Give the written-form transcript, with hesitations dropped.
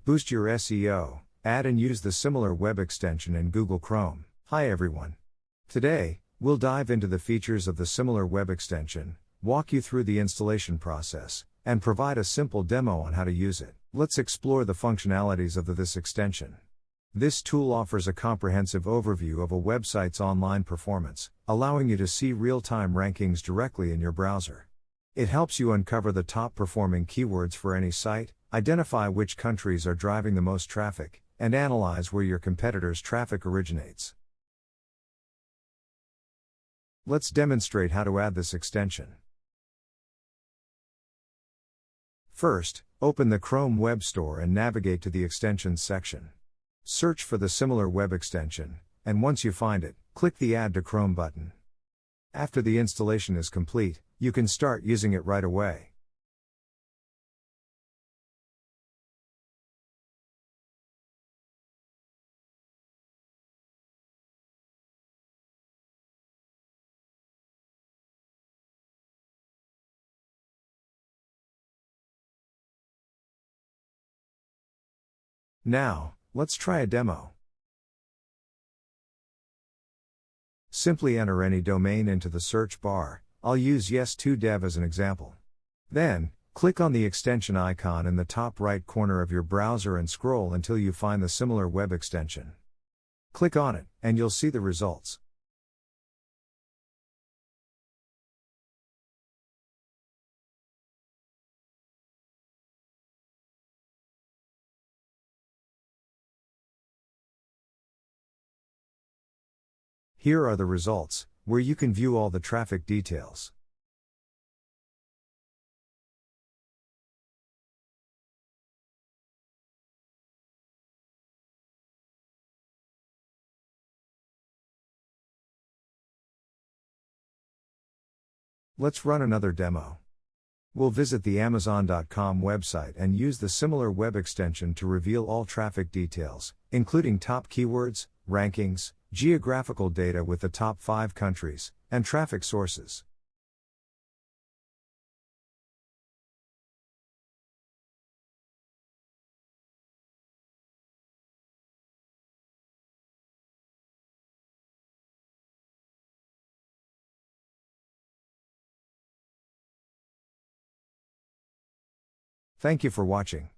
Boost your SEO, add and use the SimilarWeb extension in Google Chrome. Hi everyone. Today, we'll dive into the features of the SimilarWeb extension, walk you through the installation process, and provide a simple demo on how to use it. Let's explore the functionalities of this extension. This tool offers a comprehensive overview of a website's online performance, allowing you to see real-time rankings directly in your browser. It helps you uncover the top-performing keywords for any site, identify which countries are driving the most traffic, and analyze where your competitors' traffic originates. Let's demonstrate how to add this extension. First, open the Chrome Web Store and navigate to the Extensions section. Search for the SimilarWeb extension, and once you find it, click the Add to Chrome button. After the installation is complete, you can start using it right away. Now, let's try a demo. Simply enter any domain into the search bar. I'll use yes2dev as an example. Then, click on the extension icon in the top right corner of your browser and scroll until you find the SimilarWeb extension. Click on it, and you'll see the results. Here are the results, where you can view all the traffic details. Let's run another demo. We'll visit the Amazon.com website and use the SimilarWeb extension to reveal all traffic details, including top keywords, rankings, geographical data with the top 5 countries, and traffic sources. Thank you for watching.